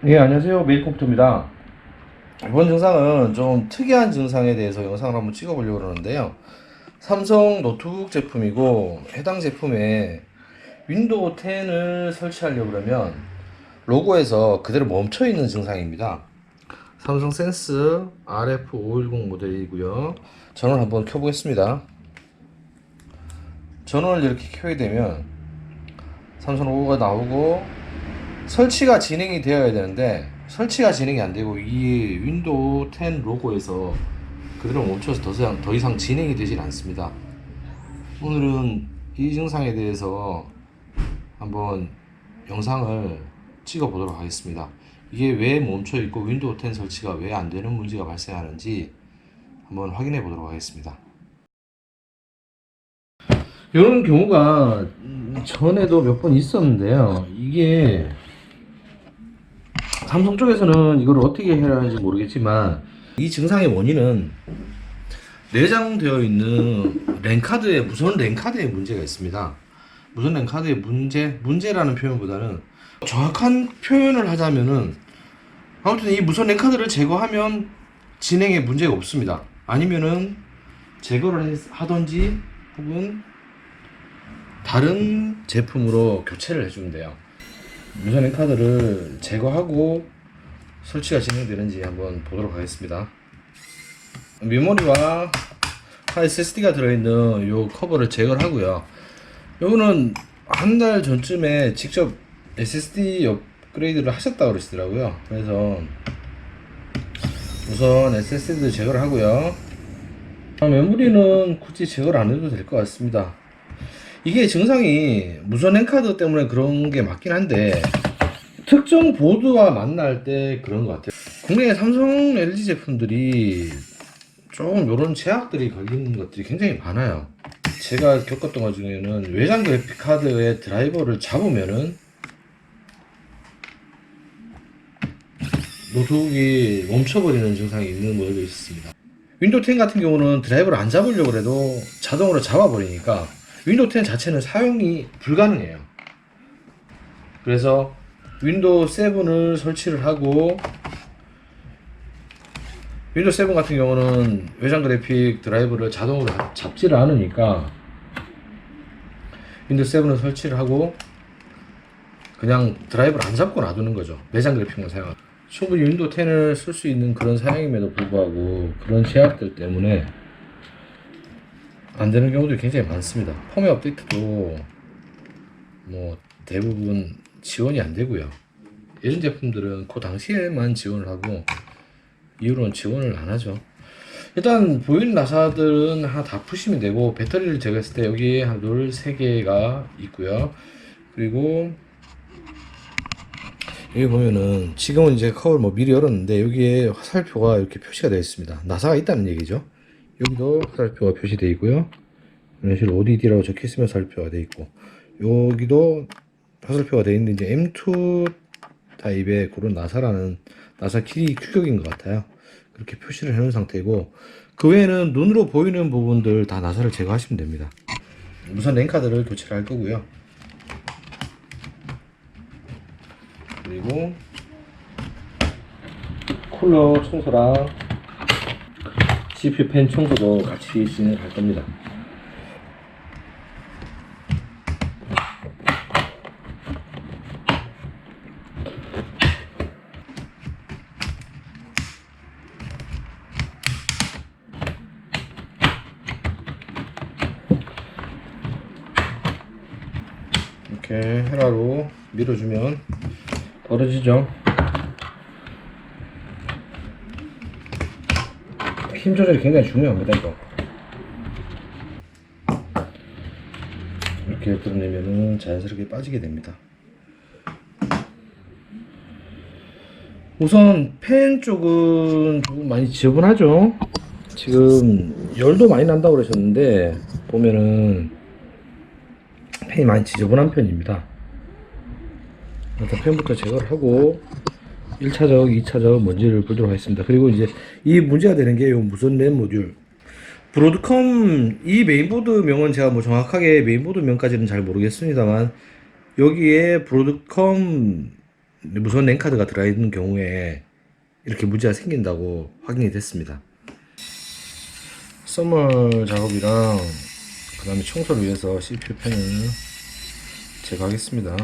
예, 안녕하세요. 메이컴퓨터입니다. 이번 증상은 좀 특이한 증상에 대해서 영상을 한번 찍어보려고 그러는데요. 삼성 노트북 제품이고 해당 제품에 윈도우 10을 설치하려고 그러면 로고에서 그대로 멈춰 있는 증상입니다. 삼성 센스 RF510 모델이고요. 전원 한번 켜보겠습니다. 전원을 이렇게 켜게 되면 삼성 로고가 나오고 설치가 진행이 되어야 되는데 설치가 진행이 안 되고 이 윈도우 10 로고에서 그대로 멈춰서 더 이상 진행이 되질 않습니다. 오늘은 이 증상에 대해서 한번 영상을 찍어 보도록 하겠습니다. 이게 왜 멈춰 있고 윈도우 10 설치가 왜 안 되는 문제가 발생하는지 한번 확인해 보도록 하겠습니다. 이런 경우가 전에도 몇 번 있었는데요. 이게 삼성 쪽에서는 이걸 어떻게 해야 하는지 모르겠지만 이 증상의 원인은 내장되어 있는 랜카드에 무선 랜카드에 문제가 있습니다. 무선 랜카드의 문제라는 표현보다는 정확한 표현을 하자면은 아무튼 이 무선 랜카드를 제거하면 진행에 문제가 없습니다. 아니면은 제거를 하던지 혹은 다른 제품으로 교체를 해주면 돼요. 무선 랜카드를 제거하고 설치가 진행되는지 한번 보도록 하겠습니다. 메모리와 SSD가 들어있는 요 커버를 제거를 하고요. 요거는 한 달 전쯤에 직접 SSD 업그레이드를 하셨다고 그러시더라고요. 그래서 우선 SSD도 제거를 하고요. 메모리는 굳이 제거를 안 해도 될 것 같습니다. 이게 증상이 무선 랜카드 때문에 그런 게 맞긴 한데 특정 보드와 만날 때 그런 것 같아요. 국내 삼성 LG 제품들이 조금 요런 제약들이 걸리는 것들이 굉장히 많아요. 제가 겪었던 것 중에는 외장 그래픽 카드의 드라이버를 잡으면은 노트북이 멈춰버리는 증상이 있는 모델도 있었습니다. 윈도우 10 같은 경우는 드라이버를 안 잡으려고 해도 자동으로 잡아버리니까 윈도우 10 자체는 사용이 불가능해요. 그래서 윈도우 7을 설치를 하고 윈도우 7 같은 경우는 외장 그래픽 드라이브를 자동으로 잡지를 않으니까 윈도우 7을 설치를 하고 그냥 드라이브를 안 잡고 놔두는 거죠. 내장 그래픽만 사용하고 충분히 윈도우 10을 쓸 수 있는 그런 사양임에도 불구하고 그런 제약들 때문에 안 되는 경우들이 굉장히 많습니다. 펌웨어 업데이트도 뭐 대부분 지원이 안 되고요. 예전 제품들은 그 당시에만 지원을 하고 이후로는 지원을 안 하죠. 일단 보이는 나사들은 하나 다 푸시면 되고 배터리를 제거했을 때 여기에 하나 둘 세 개가 있고요. 그리고 여기 보면은 지금은 이제 커버를 뭐 미리 열었는데 여기에 화살표가 이렇게 표시가 되어 있습니다. 나사가 있다는 얘기죠. 여기도 화살표가 표시되어 있고요. 이런 식으로 ODD라고 적혀 있으면 화살표가 되어 있고 여기도 화살표가 되어 있는데 이제 M2 타입의 그런 나사라는 나사 길이 규격인 것 같아요. 그렇게 표시를 해놓은 상태고 그 외에는 눈으로 보이는 부분들 다 나사를 제거하시면 됩니다. 우선 랜카드를 교체를 할 거고요. 그리고 쿨러 청소랑 CPU 팬 청소도 같이 진행할 겁니다. 이렇게 헤라로 밀어주면 벌어지죠. 힘 조절이 굉장히 중요합니다. 이거 이렇게 끌어내면은 자연스럽게 빠지게 됩니다. 우선 팬 쪽은 조금 많이 지저분하죠. 지금 열도 많이 난다고 그러셨는데 보면은 팬이 많이 지저분한 편입니다. 일단 팬부터 제거를 하고 1차적, 2차적 먼지를 불도록 하겠습니다. 그리고 이제 이 문제가 되는 게 요 무선 랜 모듈 브로드컴 이 메인보드 명은 제가 뭐 정확하게 메인보드 명까지는 잘 모르겠습니다만 여기에 브로드컴 무선 랜카드가 들어있는 경우에 이렇게 문제가 생긴다고 확인이 됐습니다. 써멀 작업이랑 그 다음에 청소를 위해서 CPU 팬을 제거하겠습니다.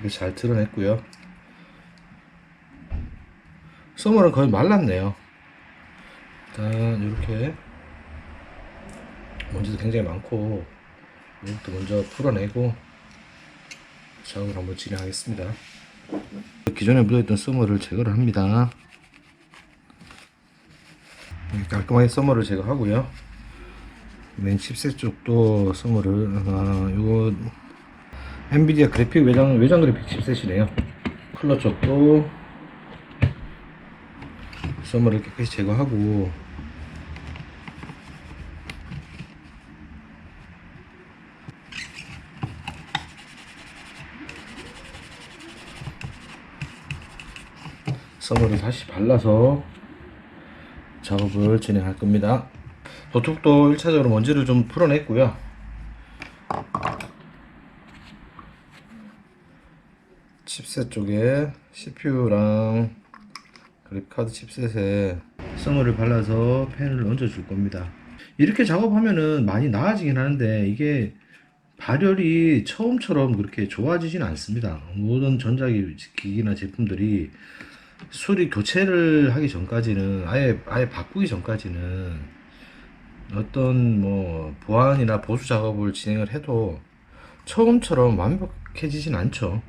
이렇게 잘 드러냈고요. 써멀은 거의 말랐네요. 일단 이렇게 먼지도 굉장히 많고 이것도 먼저 풀어내고 작업을 한번 진행하겠습니다. 기존에 묻어있던 써멀을 제거를 합니다. 깔끔하게 써멀을 제거하고요. 맨 칩셋 쪽도 써멀을 이거 엔비디아 그래픽 외장 그래픽 칩셋이네요. 쿨러 쪽도 써멀을 깨끗이 제거하고 써멀을 다시 발라서 작업을 진행할 겁니다. 노트북도 1차적으로 먼지를 좀 풀어냈고요. 칩셋 쪽에 CPU랑 그래픽카드 칩셋에 써멀을 발라서 펜을 얹어 줄 겁니다. 이렇게 작업하면은 많이 나아지긴 하는데 이게 발열이 처음처럼 그렇게 좋아지진 않습니다. 모든 전자기기나 제품들이 수리 교체를 하기 전까지는 아예 바꾸기 전까지는 어떤 뭐 보완이나 보수 작업을 진행을 해도 처음처럼 완벽해지진 않죠.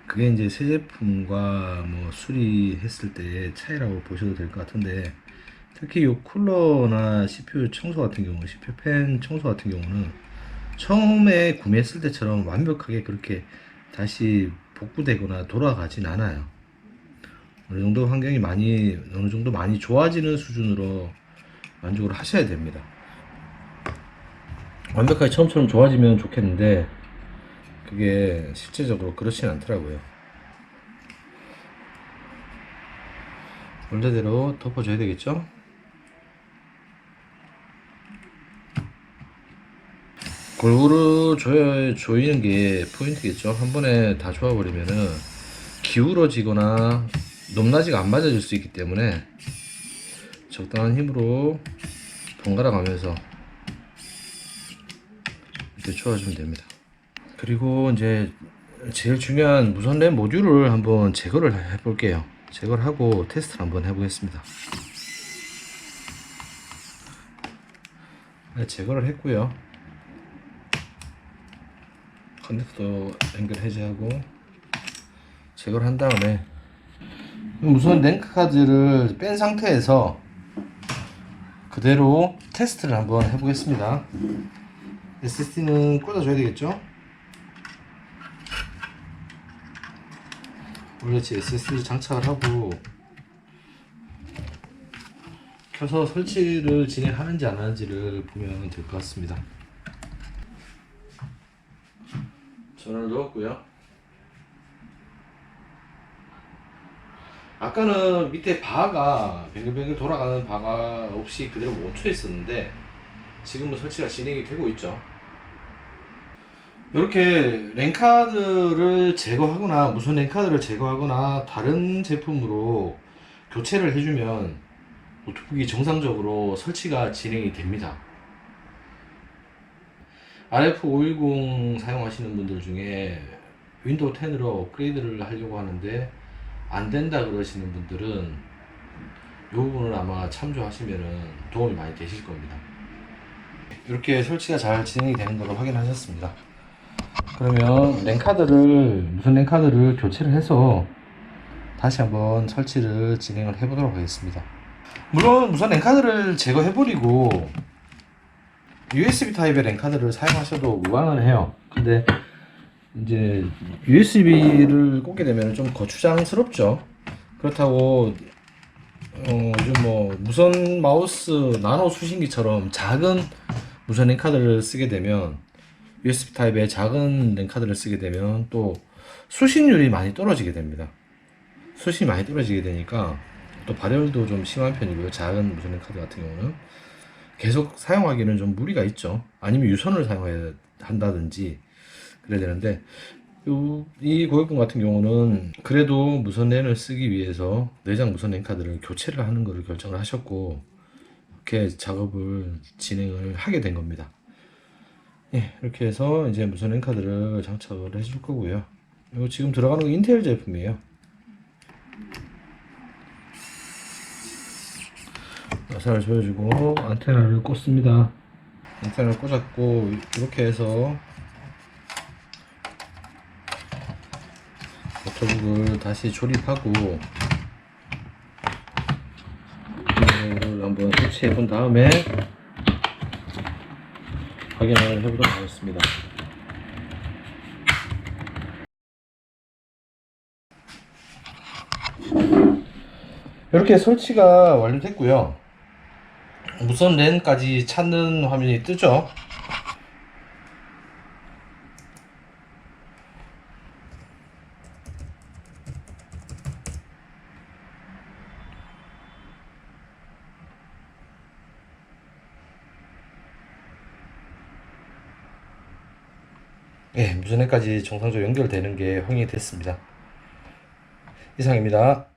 그게 이제 새 제품과 뭐 수리했을 때의 차이라고 보셔도 될 것 같은데, 특히 이 쿨러나 CPU 청소 같은 경우, CPU 팬 청소 같은 경우는 처음에 구매했을 때처럼 완벽하게 그렇게 다시 복구되거나 돌아가진 않아요. 어느 정도 환경이 어느 정도 많이 좋아지는 수준으로 만족을 하셔야 됩니다. 완벽하게 처음처럼 좋아지면 좋겠는데 그게 실제적으로 그렇진 않더라고요. 원래대로 덮어줘야 되겠죠? 골고루 조이는 게 포인트겠죠? 한 번에 다 조아버리면은 기울어지거나 높낮이가 안 맞아질 수 있기 때문에 적당한 힘으로 번갈아 가면서 이렇게 조아주면 됩니다. 그리고 이제 제일 중요한 무선 램 모듈을 한번 제거를 해 볼게요. 제거를 하고 테스트를 한번 해보겠습니다. 네, 제거를 했고요. 커넥터 연결 해제하고 제거를 한 다음에 무선 랭크 카드를 뺀 상태에서 그대로 테스트를 한번 해보겠습니다. SSD는 꽂아줘야 되겠죠? 원래치 SSD 장착을 하고 켜서 설치를 진행하는지 안 하는지를 보면 될 것 같습니다. 전원을 넣었고요. 아까는 밑에 바가 뱅글뱅글 돌아가는 바가 없이 그대로 멈춰 있었는데 지금은 설치가 진행이 되고 있죠. 이렇게 랜카드를 제거하거나 무선 랜카드를 제거하거나 다른 제품으로 교체를 해주면 노트북이 정상적으로 설치가 진행이 됩니다. RF510 사용하시는 분들 중에 윈도우 10으로 업그레이드를 하려고 하는데 안 된다 그러시는 분들은 이 부분을 아마 참조하시면 도움이 많이 되실 겁니다. 이렇게 설치가 잘 진행이 되는 걸로 확인하셨습니다. 그러면 무선 랜카드를 교체를 해서 다시 한번 설치를 진행을 해 보도록 하겠습니다. 물론 무선 랜카드를 제거해버리고 USB 타입의 랜카드를 사용하셔도 무방은 해요. 근데 이제 USB를 꽂게 되면 좀 거추장스럽죠. 그렇다고 요즘 뭐 무선 마우스 나노 수신기처럼 작은 무선 랜카드를 쓰게 되면 USB 타입의 작은 랜카드를 쓰게 되면 또 수신율이 많이 떨어지게 됩니다. 수신이 많이 떨어지게 되니까 또 발열도 좀 심한 편이고요. 작은 무선 랜카드 같은 경우는 계속 사용하기는 좀 무리가 있죠. 아니면 유선을 사용해야 한다든지 그래야 되는데 이 고객분 같은 경우는 그래도 무선 랜을 쓰기 위해서 내장 무선 랜 카드를 교체를 하는 것을 결정을 하셨고 이렇게 작업을 진행을 하게 된 겁니다. 예, 이렇게 해서 이제 무선 랜 카드를 장착을 해줄 거고요. 이거 지금 들어가는 거 인텔 제품이에요. 나사를 조여주고 안테나를 꽂습니다. 안테나를 꽂았고 이렇게 해서 노트북을 다시 조립하고 이거를 한번 설치해 본 다음에 확인을 해보도록 하겠습니다. 이렇게 설치가 완료됐고요. 무선 랜까지 찾는 화면이 뜨죠. 네, 무선 랜까지 정상적으로 연결되는 게 확인이 됐습니다. 이상입니다.